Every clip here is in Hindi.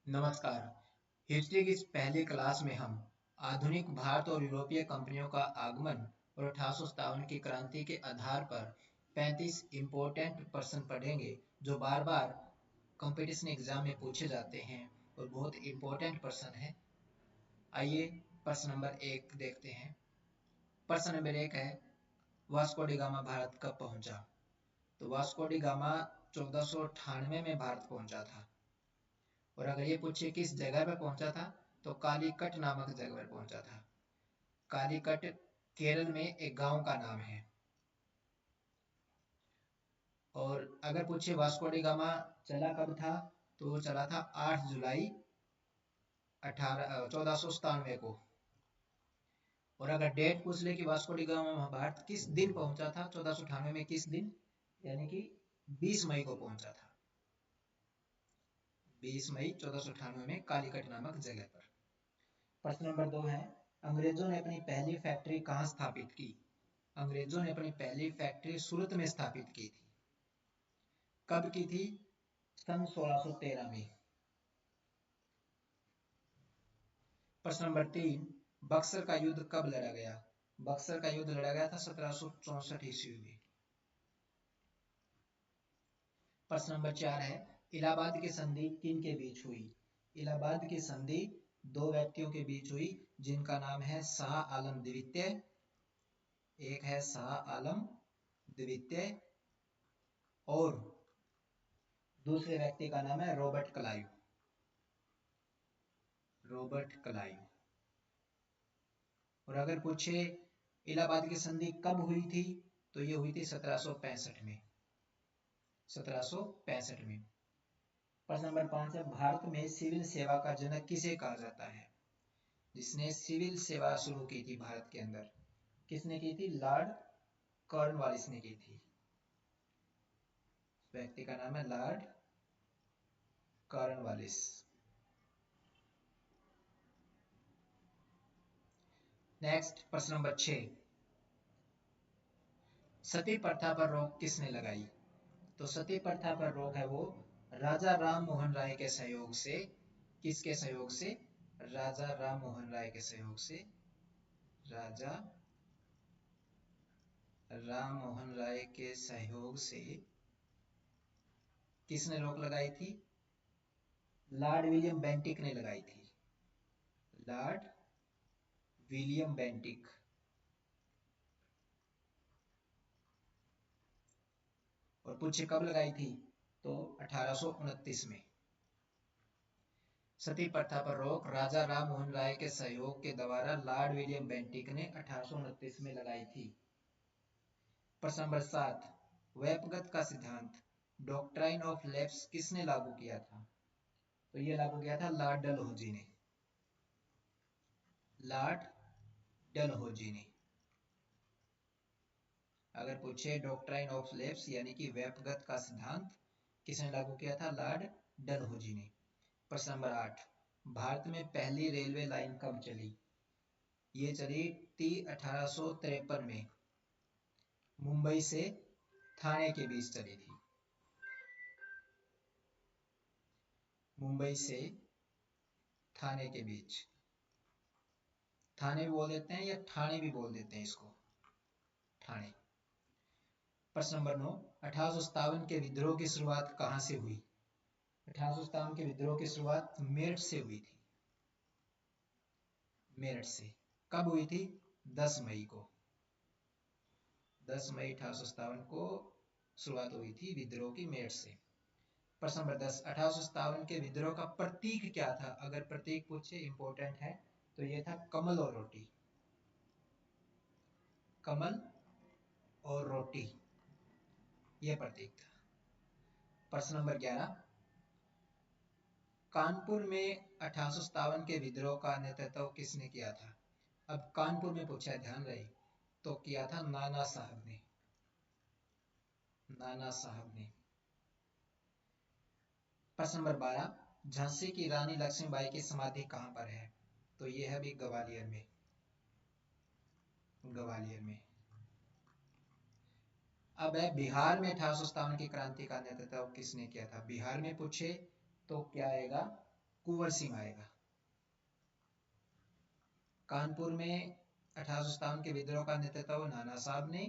नमस्कार। हिस्ट्री की इस पहली क्लास में हम आधुनिक भारत और यूरोपीय कंपनियों का आगमन और 1857 की क्रांति के आधार पर 35 इम्पोर्टेंट प्रश्न पढ़ेंगे जो बार बार कंपटीशन एग्जाम में पूछे जाते हैं और बहुत इम्पोर्टेंट प्रश्न है। आइए प्रश्न नंबर 1 देखते हैं। प्रश्न नंबर 1 है, वास्को डी गामा भारत कब पहुंचा? तो वास्को डी गामा 1498 में भारत पहुंचा था। और अगर ये पूछे किस जगह पर पहुंचा था, तो कालीकट नामक जगह पर पहुंचा था। कालीकट केरल में एक गांव का नाम है। और अगर पूछे वास्को डी गामा चला कब था, तो वो चला था 8 जुलाई 1497 को। और अगर डेट पूछ ले कि वास्को डी गामा भारत किस दिन पहुंचा था 1498 में, किस दिन, यानी कि 20 मई को पहुंचा था। 20 मई 1498 में कालीकट नामक जगह पर। प्रश्न नंबर 2 है, अंग्रेजों ने अपनी पहली फैक्ट्री कहाँ स्थापित की? अंग्रेजों ने अपनी पहली फैक्ट्री सूरत में स्थापित की थी। कब की थी? सन 1613 में। प्रश्न नंबर 3, बक्सर का युद्ध कब लड़ा गया? बक्सर का युद्ध लड़ा गया था 1764 ईस्वी में। प्रश्न नंबर 4 है, इलाहाबाद की संधि किन के बीच हुई? इलाहाबाद की संधि दो व्यक्तियों के बीच हुई जिनका नाम है शाह आलम द्वितीय। एक है शाह आलम द्वितीय और दूसरे व्यक्ति का नाम है रॉबर्ट क्लाइव। Robert Clive. और अगर पूछे इलाहाबाद की संधि कब हुई थी, तो ये हुई थी 1765 में। 1765 में। प्रश्न नंबर 5 है, भारत में सिविल सेवा का जनक किसे कहा जाता है? जिसने सिविल सेवा शुरू की थी भारत के अंदर, किसने की थी? लॉर्ड कॉर्नवालिस ने की थी। व्यक्ति का नाम है लॉर्ड कॉर्नवालिस। नेक्स्ट प्रश्न नंबर 6, सती प्रथा पर रोक किसने लगाई? तो सती प्रथा पर रोक है वो राजा राम मोहन राय के सहयोग से। किसके सहयोग से? राजा राम मोहन राय के सहयोग से। राजा राम मोहन राय के सहयोग से किसने रोक लगाई थी? लॉर्ड विलियम बेंटिक ने लगाई थी। Lord William Bentinck. और पूछे कब लगाई थी, तो 1829 में। सती प्रथा पर रोक राजा राम मोहन राय के सहयोग के द्वारा लॉर्ड विलियम बेंटिक ने 1829 में लगाई थी। प्रश्न नंबर 7, वेपगत का सिद्धांत डॉक्ट्राइन ऑफ लैप्स किसने लागू किया था? तो ये लागू किया था लॉर्ड डलहौजी ने। लॉर्ड डलहौजी ने। अगर पूछे डॉक्ट्राइन ऑफ लैप्स यानी कि वेपगत का सिद्धांत किसने लागू किया था? लॉर्ड डलहौजी ने। प्रश्न नंबर 8, भारत में पहली रेलवे लाइन कब चली? ये चली थी 1853 में। मुंबई से थाने के बीच चली थी। मुंबई से थाने के बीच। थाने भी बोल देते हैं या ठाणे भी बोल देते हैं इसको, ठाणे। प्रश्न नंबर 9, 1857 के विद्रोह की शुरुआत कहां से हुई? 1857 के विद्रोह की शुरुआत मेरठ से हुई थी। मेरठ से। कब हुई थी? 10 मई को। 10 मई 1857 को शुरुआत हुई थी विद्रोह की मेरठ से। प्रश्न नंबर 10, 1857 के विद्रोह का प्रतीक क्या था? अगर प्रतीक पूछे, इंपॉर्टेंट है, तो ये था कमल और रोटी। कमल और रोटी, यह प्रतीक था। प्रश्न नंबर 11, कानपुर में 1857 के विद्रोह का नेतृत्व किसने किया था? अब कानपुर में पूछा है, ध्यान रहे, तो किया था नाना साहब ने। नाना साहब ने। प्रश्न नंबर 12, झांसी की रानी लक्ष्मीबाई की समाधि कहां पर है? तो यह है भी ग्वालियर में। ग्वालियर में। अब है बिहार में 1857 की क्रांति का नेतृत्व किसने किया था? बिहार में पूछे तो क्या आएगा? कुंवर सिंह आएगा। कानपुर में 1857 के विद्रोह का नेतृत्व नाना साहब ने,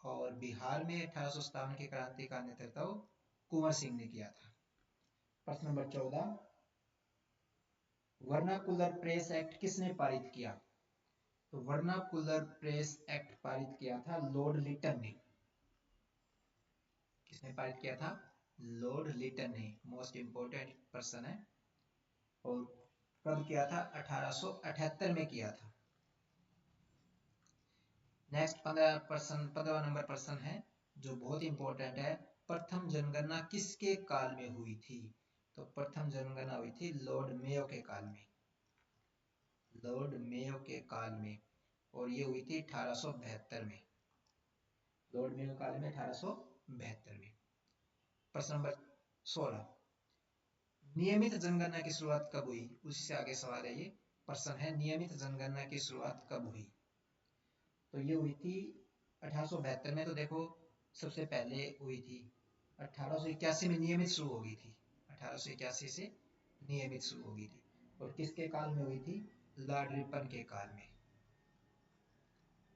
और बिहार में 1857 की क्रांति का नेतृत्व कुंवर सिंह ने किया था। प्रश्न नंबर 14, वर्नाकुलर प्रेस एक्ट किसने पारित किया? तो वर्नाकुलर प्रेस एक्ट पारित किया था लॉर्ड लिटन ने। किसने पारित किया था? लॉर्ड लिटन ने, मोस्ट इंपोर्टेंट पर्सन है। और कब किया था? 1878 में किया था। नेक्स्ट 15 नंबर प्रश्न है जो बहुत इंपॉर्टेंट है, प्रथम जनगणना किसके काल में हुई थी? तो प्रथम जनगणना हुई थी लॉर्ड मेयो के काल में, लॉर्ड मेयो के काल में, और ये हुई थी 1872 में, लॉर्ड मेयो काल में 1872 में। प्रश्न नंबर 16, नियमित जनगणना की शुरुआत कब हुई? उसी से आगे सवाल है ये। प्रश्न है नियमित जनगणना की शुरुआत कब हुई? तो ये हुई थी 1872 में। तो देखो सबसे पहले हुई थी 1881 में, नियमित शुरू हो गई थी, 1881 से नियमित शुरू हो गई थी। और किसके काल में हुई थी? लॉर्ड रिपन के काल में,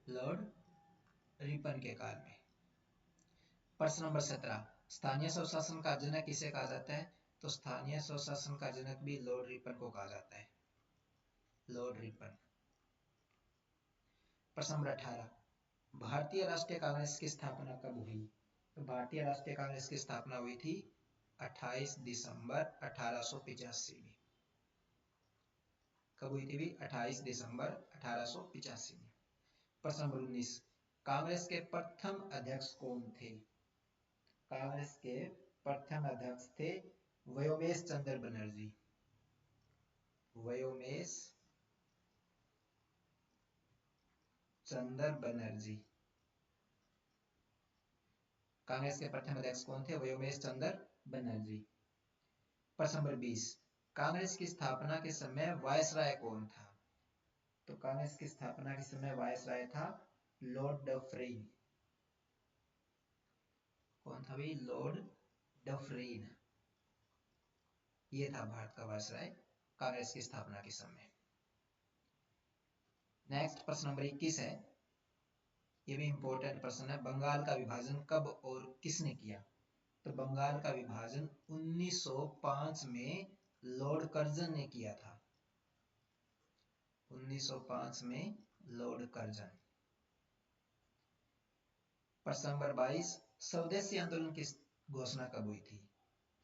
लॉर्ड रिपन के काल में। प्रश्न नंबर 17, स्थानीय स्वशासन का जनक किसे कहा जाता है? तो स्थानीय स्वशासन का जनक भी लॉर्ड रिपन को कहा जाता है, लॉर्ड रिपन। प्रश्न नंबर 18, भारतीय राष्ट्रीय कांग्रेस की स्थापना कब हुई? तो भारतीय राष्ट्रीय कांग्रेस की स्थापना हुई थी 28 दिसंबर 1885 में। कब हुई थी भी? 28 दिसंबर 1885 में। प्रश्न नंबर 19, कांग्रेस के प्रथम अध्यक्ष कौन थे? कांग्रेस के प्रथम अध्यक्ष थे व्योमेश चंद्र बनर्जी, व्योमेश चंद्र बनर्जी। कांग्रेस के प्रथम अध्यक्ष कौन थे? व्योमेश चंद्र बनर्जी। प्रश्न नंबर 20, कांग्रेस की स्थापना के समय वायसराय कौन था? तो कांग्रेस की स्थापना के समय वायसराय था लॉर्ड डफरिन। कौन था भाई? Lord Dufferin. ये था भारत का वायसराय कांग्रेस की स्थापना के समय। नेक्स्ट प्रश्न नंबर 21 है, ये भी इंपॉर्टेंट प्रश्न है, बंगाल का विभाजन कब और किसने किया? तो बंगाल का विभाजन 1905 में लॉर्ड कर्जन ने किया था, 1905 में लॉर्ड कर्जन। प्रश्न नंबर 22, स्वदेशी आंदोलन की घोषणा कब हुई थी?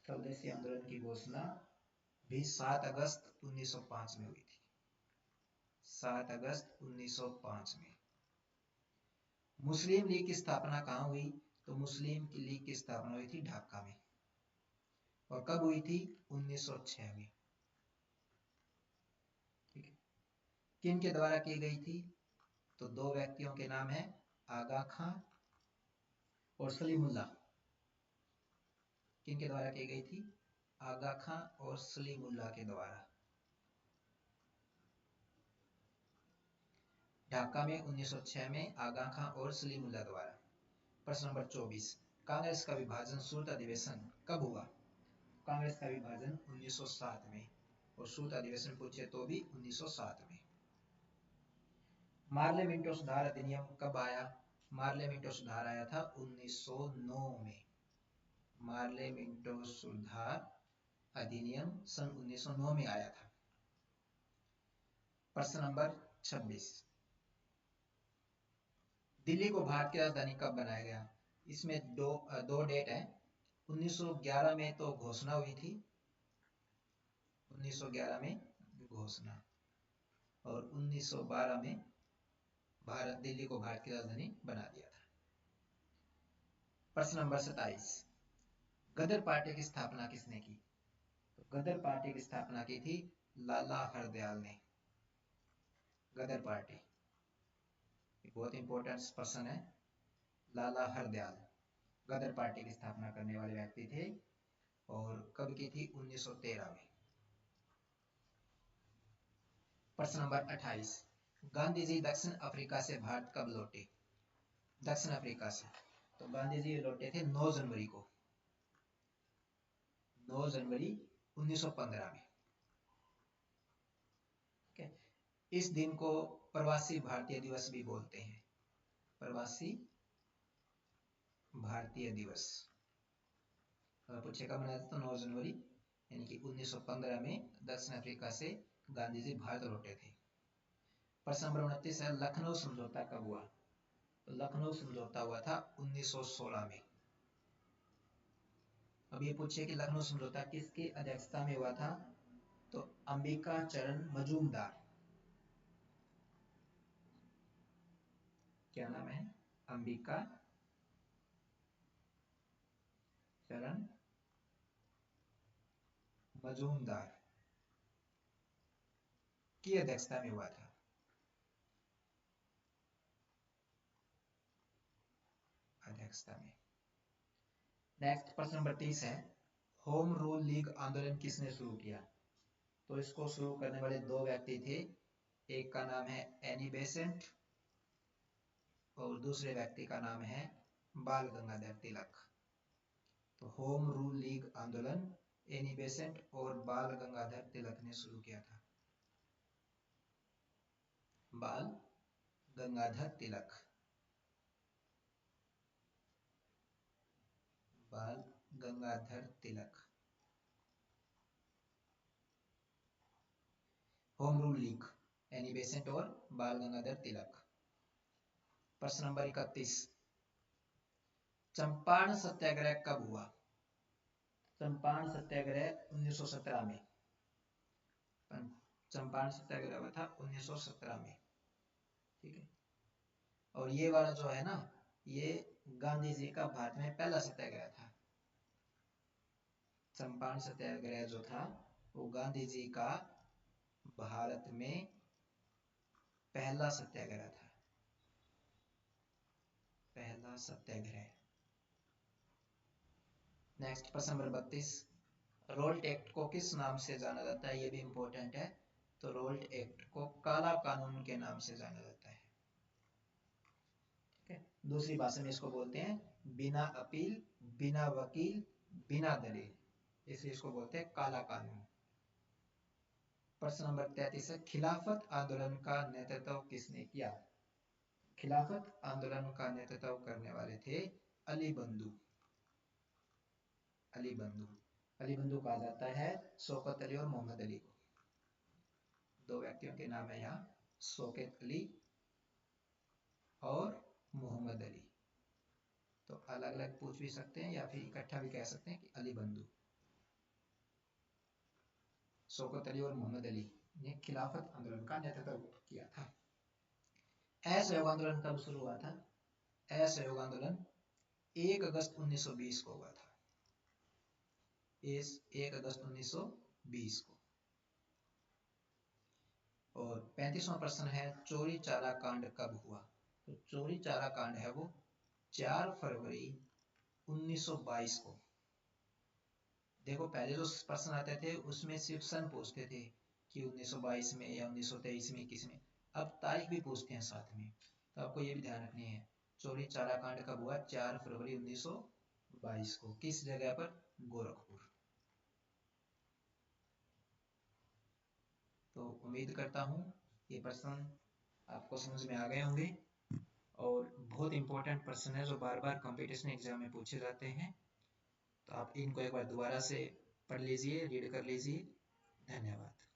स्वदेशी आंदोलन की घोषणा भी 7 अगस्त 1905 में हुई थी, 7 अगस्त 1905 में। मुस्लिम लीग की स्थापना कहाँ हुई? तो मुस्लिम लीग की स्थापना हुई थी ढाका में। और कब हुई थी? 1906 में। ठीक है, किन के द्वारा की गई थी? तो दो व्यक्तियों के नाम है, आगा खां और सलीमुल्लाह। किन के द्वारा की गई थी? आगा खां और सलीमुल्लाह के द्वारा। ढाका में 1906 में आगा खां और सलीमुल्लाह द्वारा। प्रश्न नंबर 24, कांग्रेस का विभाजन शुरुत अधिवेशन कब हुआ? कांग्रेस का विभाजन 1907 में, और शुरुत अधिवेशन पूछे तो भी 1907 में। मार्ले मिंटो सुधार अधिनियम कब आया? मार्ले मिंटो सुधार आया था 1909 में, मार्ले मिंटो सुधार अधिनियम सन 1909 में आया था। प्रश्न नंबर 26, दिल्ली को भारत की राजधानी कब बनाया गया? इसमें दो डेट है। 1911 में तो घोषणा हुई थी, 1911 में घोषणा, और 1912 में भारत दिल्ली को भारत की राजधानी बना दिया था। प्रश्न नंबर 27, गदर पार्टी की स्थापना किसने की? तो गदर पार्टी की स्थापना की थी लाला हरदयाल ने। गदर पार्टी बहुत इंपॉर्टेंट प्रश्न है। लाला हरदयाल गदर पार्टी की स्थापना करने वाले व्यक्ति थे, और कब की थी? 1913 में। प्रश्न नंबर 28, गांधी जी दक्षिण अफ्रीका से भारत कब लौटे? दक्षिण अफ्रीका से तो गांधी जी लौटे थे 9 जनवरी को, 9 जनवरी 1915 में। इस दिन को प्रवासी भारतीय दिवस भी बोलते हैं। प्रवासी भारतीय दिवस पूछे कब मनाया था? तो 9 जनवरी यानी कि 1915 में दक्षिण अफ्रीका से गांधी जी भारत लौटे थे। प्रश्न नंबर 29 है, लखनऊ समझौता कब हुआ? तो लखनऊ समझौता हुआ था 1916 में। अब ये पूछिए कि लखनऊ समझौता किसकी अध्यक्षता में हुआ था? तो अंबिका चरण मजूमदार। क्या नाम है? अंबिका चरण मजूमदार की अध्यक्षता में हुआ था। अध्यक्षता में। नेक्स्ट प्रश्न नंबर 30 है, होम रूल लीग आंदोलन किसने शुरू किया? तो इसको शुरू करने वाले दो व्यक्ति थे, एक का नाम है एनी बेसेंट और दूसरे व्यक्ति का नाम है बाल गंगाधर तिलक। तो होम रूल लीग आंदोलन एनी बेसेंट और बाल गंगाधर तिलक ने शुरू किया था। बाल Gangadhar Tilak, Bal Gangadhar Tilak. Home rule league Annie Besant और बाल गंगाधर तिलक। प्रश्न नंबर 31, चंपारण सत्याग्रह कब हुआ? चंपारण सत्याग्रह 1917 में। चंपारण सत्याग्रह हुआ था 1917 में। ठीक है, और ये वाला जो है ना, ये गांधी जी का भारत में पहला सत्याग्रह था। चंपारण सत्याग्रह जो था वो गांधी जी का भारत में पहला सत्याग्रह था। पहला सत्याग्रह। नेक्स्ट प्रश्न नंबर 32, रोल्ट एक्ट को किस नाम से जाना जाता है? ये भी इंपॉर्टेंट है। तो रोल्ट एक्ट को काला कानून के नाम से जाना जाता है। ठीक है, दूसरी भाषा में इसको बोलते हैं बिना अपील, बिना वकील, बिना दलील, इसलिए इसको बोलते हैं काला कानून। प्रश्न नंबर 33 है, खिलाफत आंदोलन का नेतृत्व किसने किया? खिलाफत आंदोलन का नेतृत्व करने वाले थे अली बंधु। अली बंधु, अली बंधु कहा जाता है शौकत अली और मोहम्मद अली को। दो व्यक्तियों के नाम है यहाँ, शौकत अली और मोहम्मद अली। तो अलग अलग पूछ भी सकते हैं या फिर इकट्ठा भी कह सकते हैं कि अली बंधु। शौकत अली और मोहम्मद अली ने खिलाफत आंदोलन का नेतृत्व किया था। असहयोग आंदोलन कब शुरू हुआ था? असहयोग आंदोलन 1 अगस्त 1920 को हुआ था। 1 अगस्त 1920 को। और 35वां प्रश्न है, चोरी चारा कांड कब हुआ? तो चोरी चारा कांड है वो 4 फरवरी 1922 को। देखो पहले जो प्रश्न आते थे उसमें सिर्फ सन पूछते थे कि 1922 में या 1923 में, किस में। अब तारीख भी पूछते हैं साथ में, तो आपको ये भी ध्यान रखनी है। चोरी चारा कांड कब हुआ? 4 फरवरी 1922 को। किस जगह पर? गोरखपुर। तो उम्मीद करता हूँ ये प्रश्न आपको समझ में आ गए होंगे, और बहुत इंपॉर्टेंट प्रश्न है जो बार बार कंपटीशन एग्जाम में पूछे जाते हैं। तो आप इनको एक बार दोबारा से पढ़ लीजिए, रीड कर लीजिए। धन्यवाद।